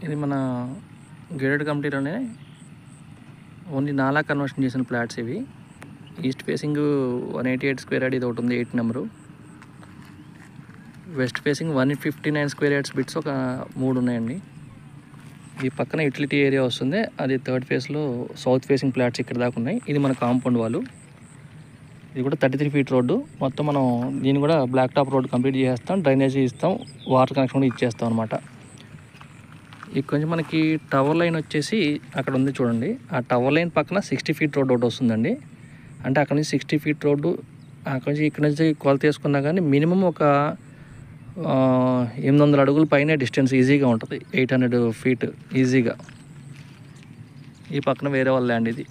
ఇది మన gated కమిటీలోనే only నాలా కన్వర్షన్ చేసిన ఫ్లాట్స్ ఇవి. ఈస్ట్ ఫేసింగ్ 188 స్క్వేర్ యార్డ్ ఇది ఒకటి ఉంది, 8 number. West facing 159 square yards bits ఒక 3 ఉన్నాయండి. ఈ పక్కన యూటిలిటీ ఏరియా వస్తుంది, అది థర్డ్ ఫేస్లో సౌత్ ఫేసింగ్ ఫ్లాట్స్ ఇక్కడ దాకా ఉన్నాయి. ఇది మన కాంపౌండ్ వాళ్ళు. ఇది కూడా 33 ఫీట్ రోడ్డు. మొత్తం మనం దీన్ని కూడా బ్లాక్ టాప్ రోడ్ కంప్లీట్ చేస్తాం, డ్రైనేజీ ఇస్తాం, వాటర్ కనెక్షన్ కూడా ఇచ్చేస్తాం అనమాట. ఇక్కడ నుంచి మనకి టవర్ లైన్ వచ్చేసి అక్కడ ఉంది చూడండి. ఆ టవర్ లైన్ పక్కన 60 ఫీట్ రోడ్ ఒకటి వస్తుందండి. అంటే అక్కడ నుంచి 60 ఫీట్ రోడ్డు, అక్కడ నుంచి ఇక్కడ నుంచి కొలత వేసుకున్నా కానీ మినిమం ఒక 800 అడుగుల పైన డిస్టెన్స్ ఈజీగా ఉంటుంది. 800 ఫీట్ ఈజీగా. ఈ పక్కన వేరే వాళ్ళ ల్యాండ్ ఇది.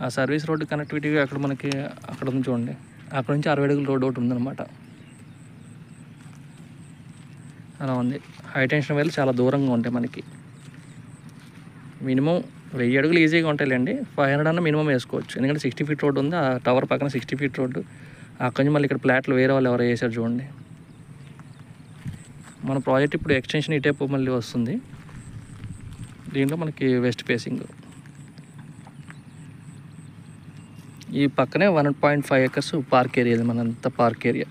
ఆ సర్వీస్ రోడ్డు కనెక్టివిటీగా అక్కడ మనకి అక్కడ ఉంది చూడండి. అక్కడ నుంచి 60 అడుగుల రోడ్డు ఒకటి ఉందన్నమాట. అలా ఉంది. హై టెన్షన్ వైర్లు చాలా దూరంగా ఉంటాయి మనకి. మినిమం 1000 అడుగులు ఈజీగా ఉంటాయిలేండి. 500 అన్న మినిమం వేసుకోవచ్చు. ఎందుకంటే 60 ఫీట్ రోడ్డు ఉంది, ఆ టవర్ పక్కన 60 ఫీట్ రోడ్డు. అక్కడి నుంచి మళ్ళీ ఇక్కడ ఫ్లాట్లు వేరే వాళ్ళు ఎవరో వేసారు చూడండి. మన ప్రాజెక్ట్ ఇప్పుడు ఎక్స్టెన్షన్ ఇటేపు మళ్ళీ వస్తుంది. దీంట్లో మనకి వెస్ట్ ఫేసింగ్. ఈ పక్కనే 1.5 ఎకర్స్ పార్క్ ఏరియా. ఇది మనంతా పార్క్ ఏరియా.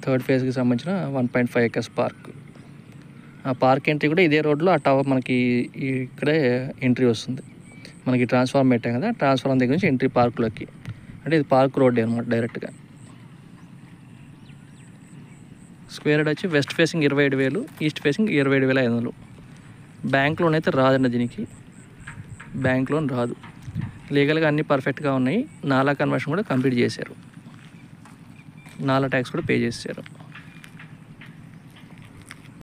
థర్డ్ ఫేజ్కి సంబంధించిన 1.5 ఎకర్స్ పార్క్. ఆ పార్క్ ఎంట్రీ కూడా ఇదే రోడ్లో ఆ టవర్ మనకి ఇక్కడే ఎంట్రీ వస్తుంది. మనకి ట్రాన్స్ఫార్మ్ పెట్టాం కదా, ట్రాన్స్ఫార్మ్ దగ్గర నుంచి ఎంట్రీ పార్క్లోకి. అంటే ఇది పార్క్ రోడ్ అనమాట డైరెక్ట్గా. స్క్వేర్ యార్డ్ వచ్చి west facing 27,000, east facing 27,500. Bank loan అయితే రాదండి దీనికి. బ్యాంక్ లోన్ రాదు. లీగల్గా అన్నీ పర్ఫెక్ట్గా ఉన్నాయి. నాలా కన్వర్షన్ కూడా కంప్లీట్ చేశారు. నాలా ట్యాక్స్ కూడా పే చేశారు.